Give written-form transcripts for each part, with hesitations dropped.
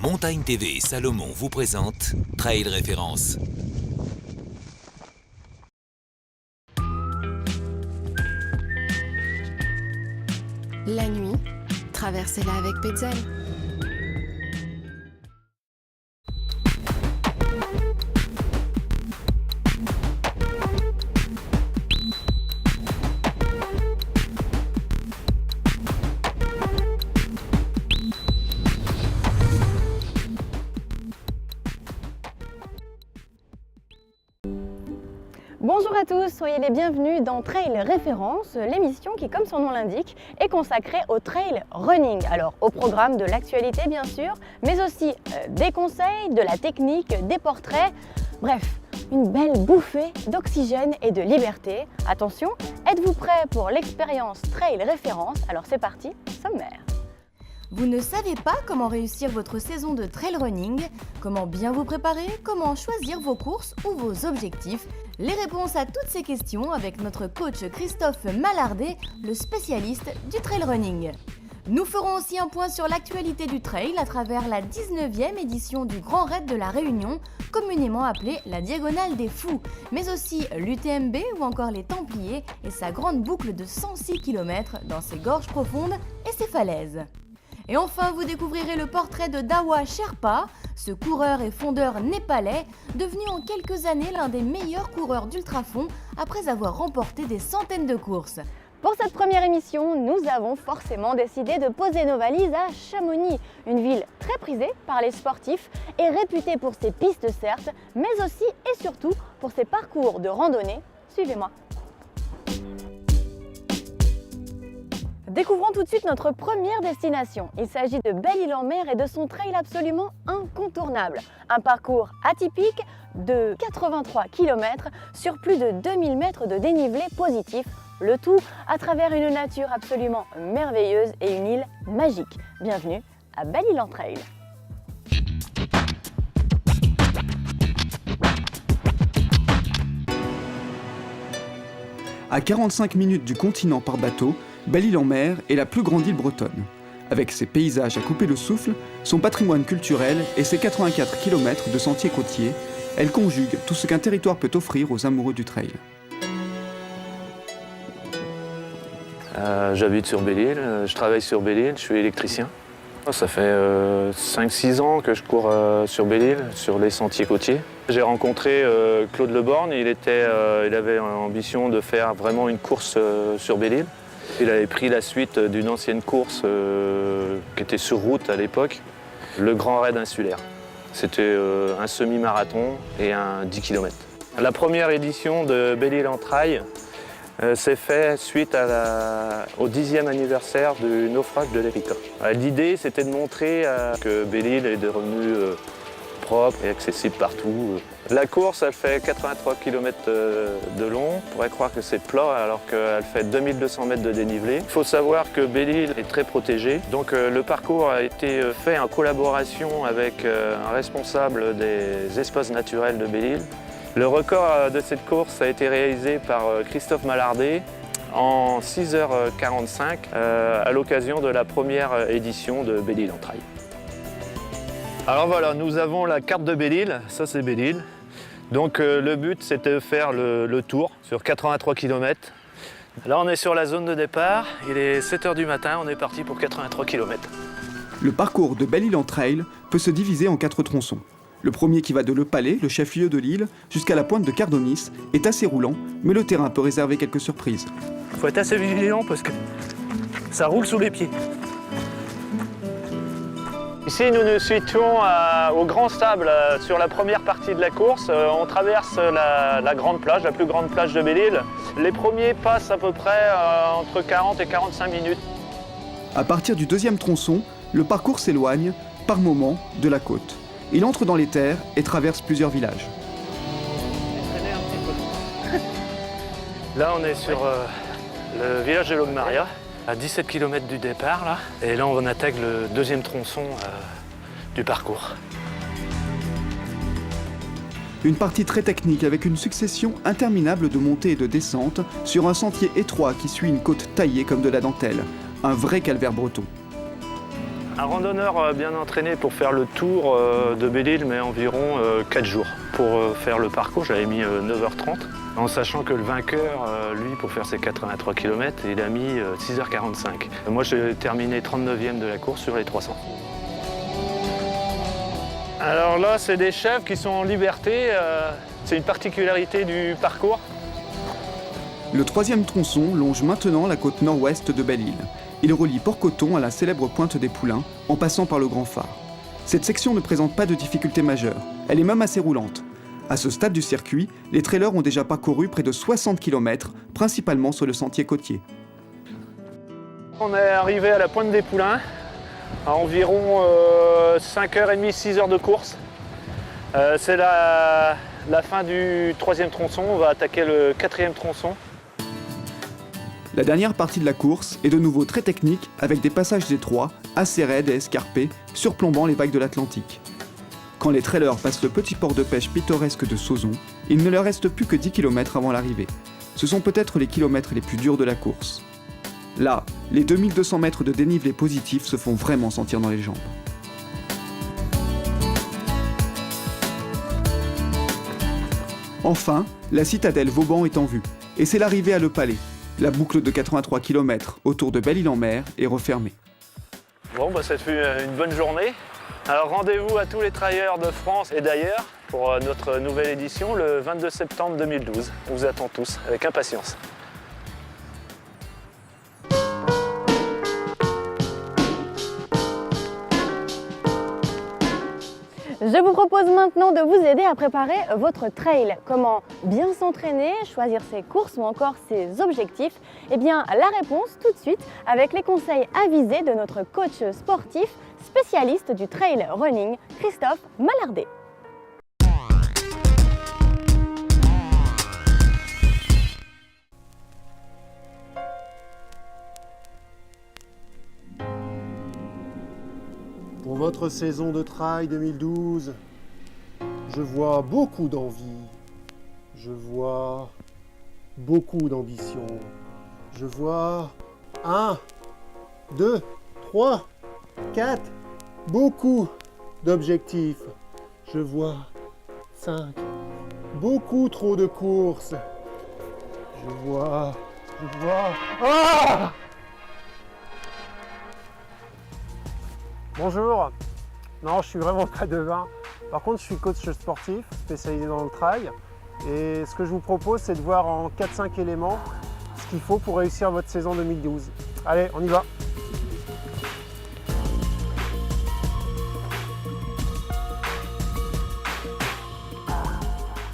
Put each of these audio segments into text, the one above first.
Montagne TV et Salomon vous présentent Trail Référence. La nuit, traversez-la avec Petzl. Bonjour à tous, soyez les bienvenus dans Trail Référence, l'émission qui, comme son nom l'indique, est consacrée au trail running. Alors, au programme de l'actualité bien sûr, mais aussi des conseils, de la technique, des portraits, bref, une belle bouffée d'oxygène et de liberté. Attention, êtes-vous prêts pour l'expérience Trail Référence? Alors c'est parti, sommaire. Vous ne savez pas comment réussir votre saison de trail running, comment bien vous préparer, comment choisir vos courses ou vos objectifs? Les réponses à toutes ces questions avec notre coach Christophe Malardet, le spécialiste du trail running. Nous ferons aussi un point sur l'actualité du trail à travers la 19e édition du Grand Raid de la Réunion, communément appelée la Diagonale des Fous, mais aussi l'UTMB ou encore les Templiers et sa grande boucle de 106 km dans ses gorges profondes et ses falaises. Et enfin, vous découvrirez le portrait de Dawa Sherpa, ce coureur et fondeur népalais, devenu en quelques années l'un des meilleurs coureurs d'ultrafond après avoir remporté des centaines de courses. Pour cette première émission, nous avons forcément décidé de poser nos valises à Chamonix, une ville très prisée par les sportifs et réputée pour ses pistes certes, mais aussi et surtout pour ses parcours de randonnée. Suivez-moi. Découvrons tout de suite notre première destination. Il s'agit de Belle-Île-en-Mer et de son trail absolument incontournable. Un parcours atypique de 83 km sur plus de 2000 mètres de dénivelé positif. Le tout à travers une nature absolument merveilleuse et une île magique. Bienvenue à Belle-Île-en-Trail. À 45 minutes du continent par bateau, Belle-Île-en-Mer est la plus grande île bretonne. Avec ses paysages à couper le souffle, son patrimoine culturel et ses 84 km de sentiers côtiers, elle conjugue tout ce qu'un territoire peut offrir aux amoureux du trail. J'habite sur Belle-Île, je travaille sur Belle-Île, je suis électricien. Ça fait 5-6 ans que je cours sur Belle-Île, sur les sentiers côtiers. J'ai rencontré Claude Leborgne, il avait l'ambition de faire vraiment une course sur Belle-Île. Il avait pris la suite d'une ancienne course qui était sur route à l'époque, le Grand Raid insulaire. C'était un semi-marathon et un 10 km. La première édition de Belle-Île-en-Trail s'est faite suite au 10e anniversaire du naufrage de l'Erika. L'idée, c'était de montrer que Belle-Île est devenue propre et accessible partout. La course, elle fait 83 km de long. On pourrait croire que c'est plat alors qu'elle fait 2200 mètres de dénivelé. Il faut savoir que Belle-Île est très protégée. Donc le parcours a été fait en collaboration avec un responsable des espaces naturels de Belle-Île. Le record de cette course a été réalisé par Christophe Malardet en 6h45 à l'occasion de la première édition de Belle-Île-en-Trail. Alors voilà, nous avons la carte de Belle-Île, ça c'est Belle-Île. Donc le but c'est de faire le tour sur 83 km. Là on est sur la zone de départ, il est 7h du matin, on est parti pour 83 km. Le parcours de Belle-Île-en-Trail peut se diviser en 4 tronçons. Le premier qui va de Le Palais, le chef-lieu de l'île, jusqu'à la pointe de Cardonis, est assez roulant, mais le terrain peut réserver quelques surprises. Il faut être assez vigilant parce que ça roule sous les pieds. Ici, nous nous situons au Grand Sable, sur la première partie de la course. On traverse la grande plage, la plus grande plage de Belle-Île. Les premiers passent à peu près entre 40 et 45 minutes. À partir du deuxième tronçon, le parcours s'éloigne, par moments, de la côte. Il entre dans les terres et traverse plusieurs villages. Là, on est sur le village de Logmaria, à 17 km du départ. Là. Et là, on attaque le deuxième tronçon du parcours. Une partie très technique avec une succession interminable de montées et de descentes sur un sentier étroit qui suit une côte taillée comme de la dentelle. Un vrai calvaire breton. Un randonneur bien entraîné pour faire le tour de Belle-Île met environ 4 jours. Pour faire le parcours, j'avais mis 9h30, en sachant que le vainqueur, lui, pour faire ses 83 km, il a mis 6h45. Moi, j'ai terminé 39e de la course sur les 300. Alors là, c'est des chèvres qui sont en liberté. C'est une particularité du parcours. Le troisième tronçon longe maintenant la côte nord-ouest de Belle-Île. Il relie Port-Coton à la célèbre pointe des Poulains, en passant par le Grand Phare. Cette section ne présente pas de difficultés majeures, elle est même assez roulante. À ce stade du circuit, les trailers ont déjà parcouru près de 60 km, principalement sur le sentier côtier. On est arrivé à la pointe des Poulains, à environ 5h30, 6h de course. C'est la fin du troisième tronçon, on va attaquer le quatrième tronçon. La dernière partie de la course est de nouveau très technique, avec des passages étroits, assez raides et escarpés, surplombant les vagues de l'Atlantique. Quand les trailers passent le petit port de pêche pittoresque de Sauzon, il ne leur reste plus que 10 km avant l'arrivée. Ce sont peut-être les kilomètres les plus durs de la course. Là, les 2200 mètres de dénivelé positif se font vraiment sentir dans les jambes. Enfin, la citadelle Vauban est en vue, et c'est l'arrivée à Le Palais. La boucle de 83 km autour de Belle-Île-en-Mer est refermée. Bon, ça fait une bonne journée. Alors rendez-vous à tous les trailers de France et d'ailleurs pour notre nouvelle édition le 22 septembre 2012. On vous attend tous avec impatience. Je vous propose maintenant de vous aider à préparer votre trail. Comment bien s'entraîner, choisir ses courses ou encore ses objectifs? Eh bien, la réponse tout de suite avec les conseils avisés de notre coach sportif spécialiste du trail running, Christophe Mallardet. Pour votre saison de trail 2012, je vois beaucoup d'envie, je vois beaucoup d'ambition, je vois 1, 2, 3, 4, beaucoup d'objectifs, je vois 5, beaucoup trop de courses, je vois, ah! Bonjour, non je suis vraiment pas devin. Par contre je suis coach sportif spécialisé dans le trail et ce que je vous propose c'est de voir en 4-5 éléments ce qu'il faut pour réussir votre saison 2012. Allez, on y va.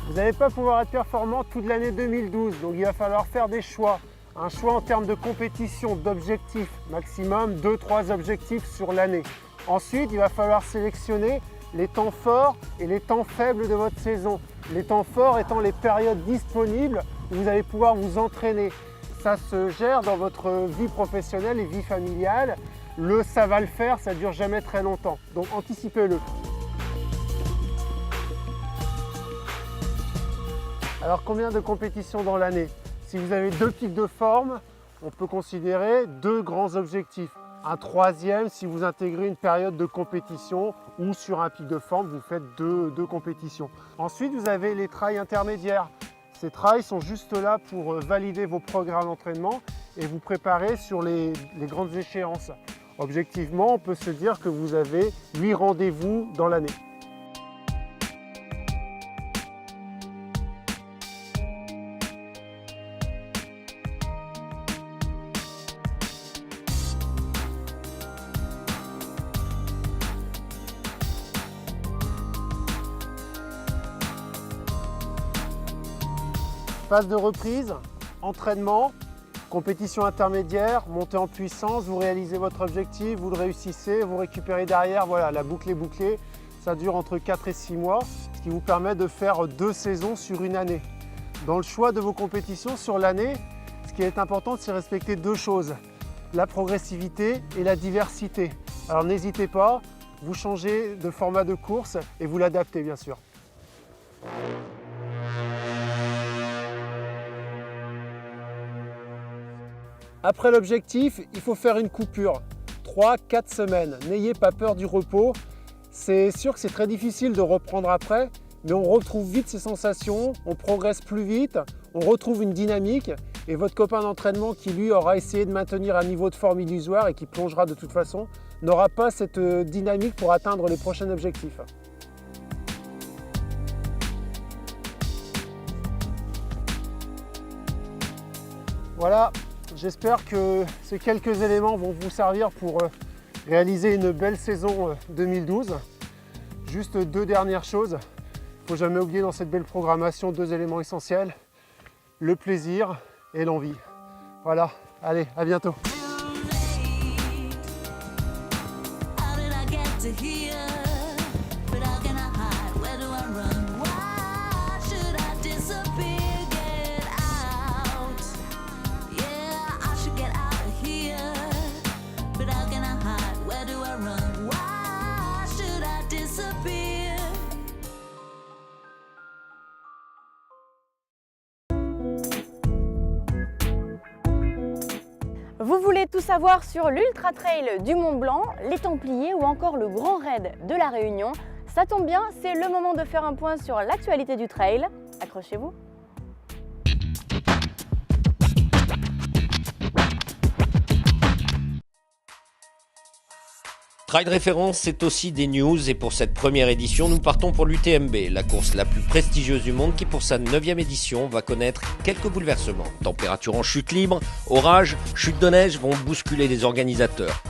Vous n'allez pas pouvoir être performant toute l'année 2012, donc il va falloir faire des choix. Un choix en termes de compétition, d'objectifs, maximum 2-3 objectifs sur l'année. Ensuite, il va falloir sélectionner les temps forts et les temps faibles de votre saison. Les temps forts étant les périodes disponibles où vous allez pouvoir vous entraîner. Ça se gère dans votre vie professionnelle et vie familiale. Le ça va le faire, ça ne dure jamais très longtemps. Donc anticipez-le. Alors combien de compétitions dans l'année? Si vous avez 2 pics de forme, on peut considérer 2 grands objectifs. Un troisième si vous intégrez une période de compétition ou sur un pic de forme, vous faites deux compétitions. Ensuite, vous avez les trails intermédiaires. Ces trails sont juste là pour valider vos programmes d'entraînement et vous préparer sur les grandes échéances. Objectivement, on peut se dire que vous avez 8 rendez-vous dans l'année. Phase de reprise, entraînement, compétition intermédiaire, montée en puissance, vous réalisez votre objectif, vous le réussissez, vous récupérez derrière, voilà, la boucle est bouclée. Ça dure entre 4 et 6 mois, ce qui vous permet de faire 2 saisons sur une année. Dans le choix de vos compétitions sur l'année, ce qui est important, c'est respecter 2 choses, la progressivité et la diversité. Alors n'hésitez pas, vous changez de format de course et vous l'adaptez bien sûr. Après l'objectif, il faut faire une coupure. 3-4 semaines. N'ayez pas peur du repos. C'est sûr que c'est très difficile de reprendre après, mais on retrouve vite ses sensations, on progresse plus vite, on retrouve une dynamique et votre copain d'entraînement qui lui aura essayé de maintenir un niveau de forme illusoire et qui plongera de toute façon, n'aura pas cette dynamique pour atteindre les prochains objectifs. Voilà, j'espère que ces quelques éléments vont vous servir pour réaliser une belle saison 2012. Juste 2 dernières choses. Il ne faut jamais oublier dans cette belle programmation 2 éléments essentiels, le plaisir et l'envie. Voilà, allez, à bientôt. Vous voulez tout savoir sur l'Ultra Trail du Mont Blanc, les Templiers ou encore le Grand Raid de la Réunion? Ça tombe bien, c'est le moment de faire un point sur l'actualité du trail. Accrochez-vous. Trail Référence, c'est aussi des news et pour cette première édition, nous partons pour l'UTMB, la course la plus prestigieuse du monde qui pour sa 9e édition va connaître quelques bouleversements. Température en chute libre, orages, chute de neige vont bousculer les organisateurs.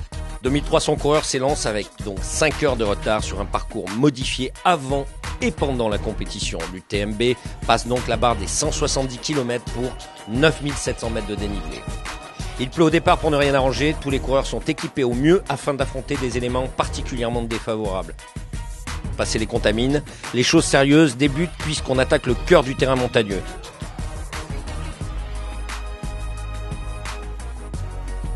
2300 coureurs s'élancent avec donc 5 heures de retard sur un parcours modifié avant et pendant la compétition. L'UTMB passe donc la barre des 170 km pour 9700 mètres de dénivelé. Il pleut au départ pour ne rien arranger, tous les coureurs sont équipés au mieux afin d'affronter des éléments particulièrement défavorables. Passé les contamines, les choses sérieuses débutent puisqu'on attaque le cœur du terrain montagneux.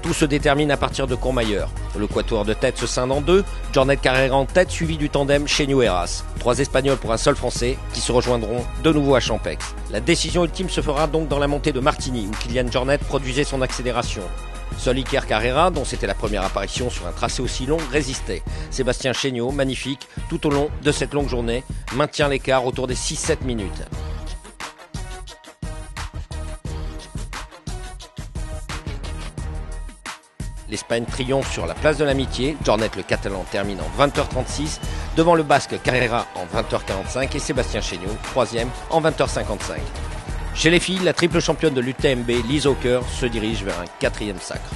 Tout se détermine à partir de Courmayeur. Le quatuor de tête se scinde en 2, Jornet Carrera en tête suivi du tandem Chenio-Heras. 3 Espagnols pour un seul Français qui se rejoindront de nouveau à Champex. La décision ultime se fera donc dans la montée de Martigny où Kilian Jornet produisait son accélération. Seul Iker Carrera, dont c'était la première apparition sur un tracé aussi long, résistait. Sébastien Chenio, magnifique, tout au long de cette longue journée, maintient l'écart autour des 6-7 minutes. L'Espagne triomphe sur la place de l'Amitié. Jornet, le Catalan, termine en 20h36 devant le Basque Carrera en 20h45 et Sébastien Chenio, 3e en 20h55. Chez les filles, la triple championne de l'UTMB, Lise Hawker, se dirige vers un 4e sacre.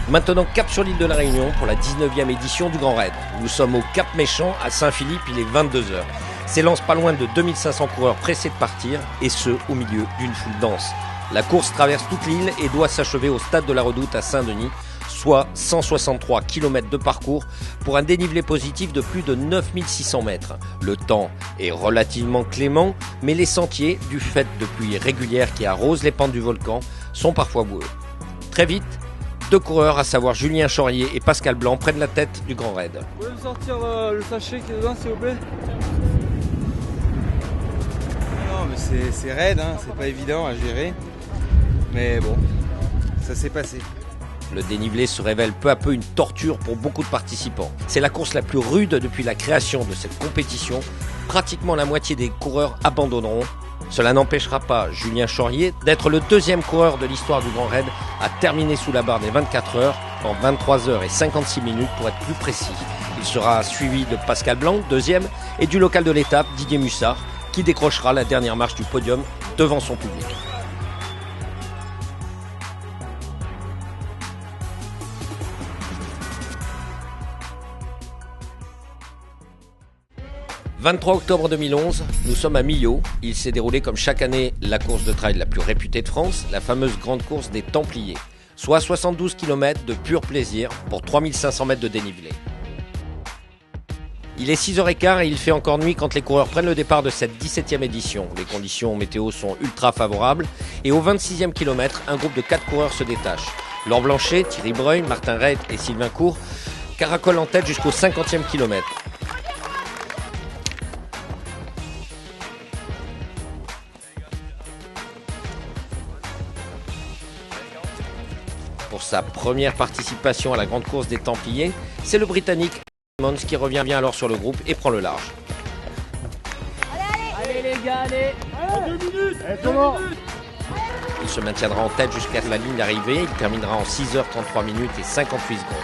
Maintenant, cap sur l'île de la Réunion pour la 19e édition du Grand Raid. Nous sommes au Cap Méchant à Saint-Philippe, il est 22h. S'élance pas loin de 2500 coureurs pressés de partir, et ce, au milieu d'une foule dense. La course traverse toute l'île et doit s'achever au stade de la Redoute à Saint-Denis, soit 163 km de parcours pour un dénivelé positif de plus de 9600 mètres. Le temps est relativement clément, mais les sentiers, du fait de pluies régulières qui arrosent les pentes du volcan, sont parfois boueux. Très vite, 2 coureurs, à savoir Julien Chaurier et Pascal Blanc, prennent la tête du Grand Raid. Vous pouvez me sortir le sachet qui est dedans, s'il vous plaît? Non, mais c'est raide, hein, c'est pas évident à gérer. Mais bon, ça s'est passé. Le dénivelé se révèle peu à peu une torture pour beaucoup de participants. C'est la course la plus rude depuis la création de cette compétition. Pratiquement la moitié des coureurs abandonneront. Cela n'empêchera pas Julien Chaurier d'être le 2e coureur de l'histoire du Grand Raid à terminer sous la barre des 24 heures en 23h56 pour être plus précis. Il sera suivi de Pascal Blanc, 2e, et du local de l'étape, Didier Mussard, qui décrochera la dernière marche du podium devant son public. « 23 octobre 2011, nous sommes à Millau. Il s'est déroulé comme chaque année la course de trail la plus réputée de France, la fameuse grande course des Templiers, soit 72 km de pur plaisir pour 3500 mètres de dénivelé. Il est 6h15 et il fait encore nuit quand les coureurs prennent le départ de cette 17e édition. Les conditions météo sont ultra favorables et au 26e kilomètre, un groupe de 4 coureurs se détache. Laure Blanchet, Thierry Breuil, Martin Reit et Sylvain Court Caracol en tête jusqu'au 50e kilomètre. Pour sa première participation à la grande course des Templiers, c'est le Britannique Mons qui revient bien alors sur le groupe et prend le large. Allez les gars, allez 2 minutes. Il se maintiendra en tête jusqu'à la ligne d'arrivée. Il terminera en 6h33 minutes et 58 secondes.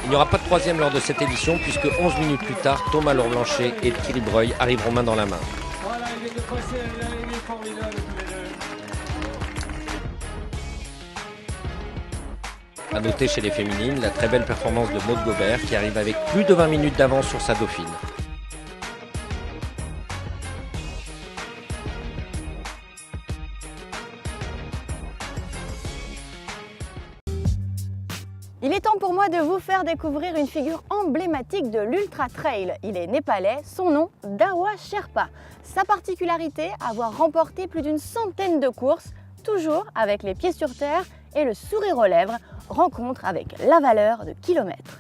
Il n'y aura pas de troisième lors de cette édition puisque 11 minutes plus tard, Thomas Lourblanchet et Thierry Breuil arriveront main dans la main. Voilà, il vient de passer l'arrivée formidable tous les deux. A noter chez les féminines la très belle performance de Maude Gobert qui arrive avec plus de 20 minutes d'avance sur sa dauphine. Il est temps pour moi de vous faire découvrir une figure emblématique de l'Ultra Trail. Il est népalais, son nom Dawa Sherpa. Sa particularité, avoir remporté plus d'une centaine de courses, toujours avec les pieds sur terre et le sourire aux lèvres, rencontre avec la valeur de kilomètres.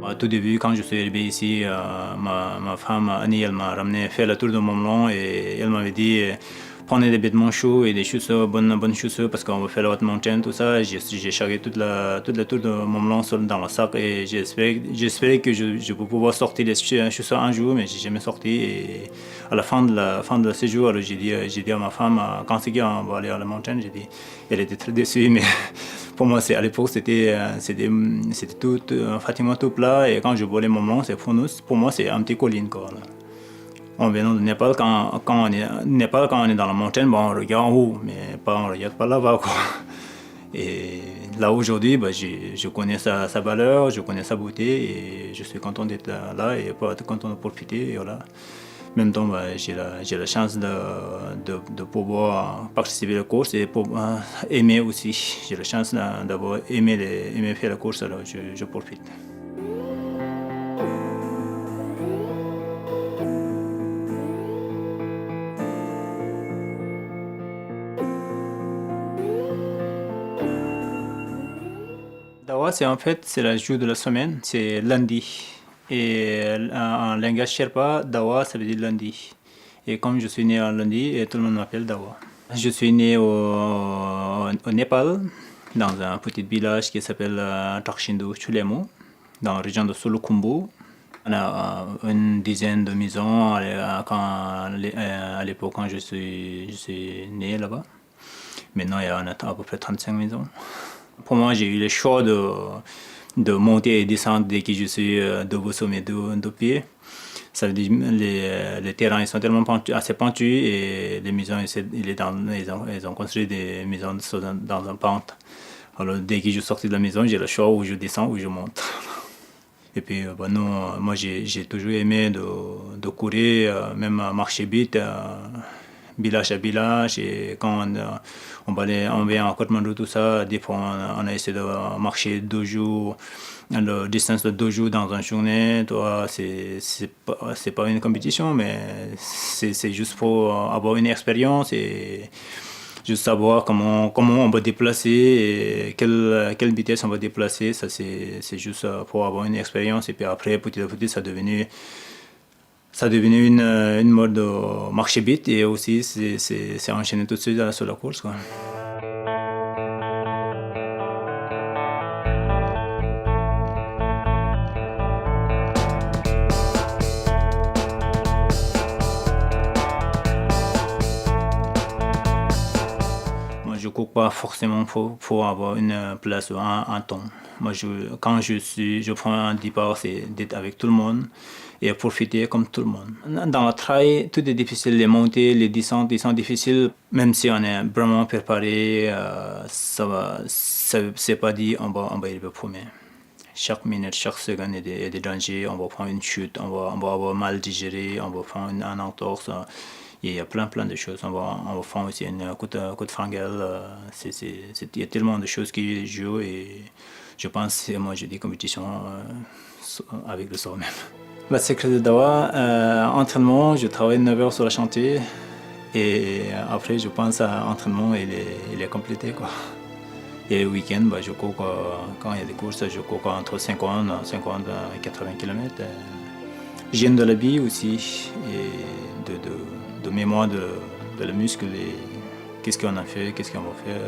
Au tout début, quand je suis arrivé ici, ma femme Annie, elle m'a ramené faire le tour de Mont-Blanc et elle m'avait dit prenez des vêtements chauds et des chaussures, bonnes chaussures parce qu'on va faire la haute montagne, tout ça. J'ai chargé toute la tour de Mont-Blanc dans le sac et j'espérais que je peux pouvoir sortir les chaussures un jour, mais j'ai jamais sorti. Et à la fin de ce séjour, j'ai dit à ma femme, quand c'est qu'on va aller à la montagne, elle était très déçue, mais pour moi, à l'époque, c'était tout, pratiquement tout plat. Et quand je vois les Mont-Blanc, pour moi, c'est un petit colline, quoi. En venant de Népal, quand on est dans la montagne, bon, on regarde en haut, mais on ne regarde pas là-bas, quoi. Et là, aujourd'hui, je connais sa valeur, je connais sa beauté, et je suis content d'être là et content de profiter. Et voilà. En même temps, j'ai la chance de pouvoir participer à la course et aimer aussi. J'ai la chance d'avoir aimé faire la course, alors je profite. Dawa, c'est le jour de la semaine, c'est lundi. Et en langage Sherpa, Dawa, ça veut dire lundi. Et comme je suis né en lundi, tout le monde m'appelle Dawa. Je suis né au Népal, dans un petit village qui s'appelle Takshindu Chulemo, dans la région de Solukhumbu. On a une dizaine de maisons à l'époque quand je suis né là-bas. Maintenant, il y en a à peu près 35 maisons. Pour moi, j'ai eu le choix de monter et descendre dès que je suis debout sur mes deux pieds. Ça veut dire les terrains ils sont tellement assez pentus et les maisons ils ont construit des maisons dans un pente. Alors dès que je sortais de la maison, j'ai le choix où je descends ou je monte. Et puis moi j'ai toujours aimé de courir, même marcher vite, village à village. Et quand on vient à Kathmandu, tout ça, des fois on a essayé de marcher 2 jours, la distance de 2 jours dans une journée. C'est pas une compétition, mais c'est juste pour avoir une expérience et juste savoir comment on va déplacer et quelle vitesse on va déplacer. Ça c'est juste pour avoir une expérience. Et puis après, petit à petit, ça a devenu une mode de marcher vite et aussi c'est enchaîné tout de suite sur la course, quoi. Moi, je ne cours pas forcément pour avoir une place ou un temps. Moi, quand je prends un départ, c'est d'être avec tout le monde et profiter comme tout le monde. Dans le trail, tout est difficile, les montées, les descentes, ils sont difficiles. Même si on est vraiment préparé, c'est pas dit on va arriver premier. Chaque minute, chaque seconde, il y a des dangers. On va prendre une chute, on va avoir mal digéré, on va prendre un entorse. Et il y a plein de choses. On va faire aussi une côte Frangel. Il y a tellement de choses qui jouent et je pense que moi j'ai des compétitions avec le soir même. Le secret de Dawa, entraînement, je travaille 9 heures sur le chantier et après je pense à l'entraînement, il est complété, quoi. Et le week-end, je cours quand il y a des courses, je cours entre 50 et 80 km. J'aime de la vie aussi et de mémoire de la muscle et qu'est-ce qu'on a fait, qu'est-ce qu'on va faire.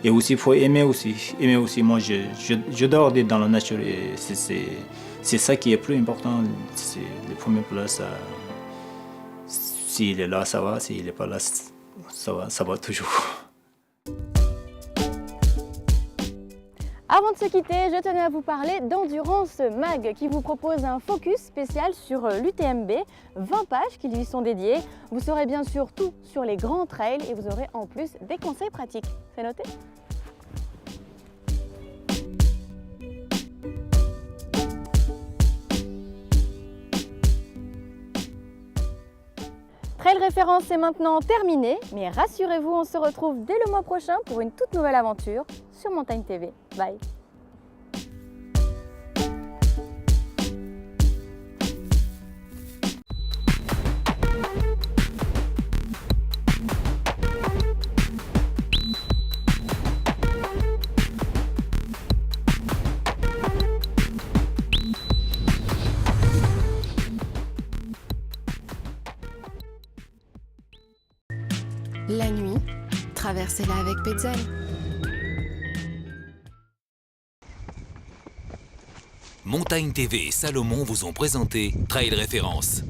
Et aussi, il faut aimer aussi. Aimer aussi. Moi, je dors dans la nature et c'est ça qui est plus important. C'est le premier place. S'il est là, ça va. S'il n'est pas là, ça va toujours. Avant de se quitter, je tenais à vous parler d'Endurance Mag qui vous propose un focus spécial sur l'UTMB, 20 pages qui lui sont dédiées. Vous saurez bien sûr tout sur les grands trails et vous aurez en plus des conseils pratiques. C'est noté ? Trail Référence est maintenant terminé, mais rassurez-vous, on se retrouve dès le mois prochain pour une toute nouvelle aventure sur Montagne TV. Bye! La nuit, traversez-la avec Petzl. Montagne TV et Salomon vous ont présenté Trail Référence.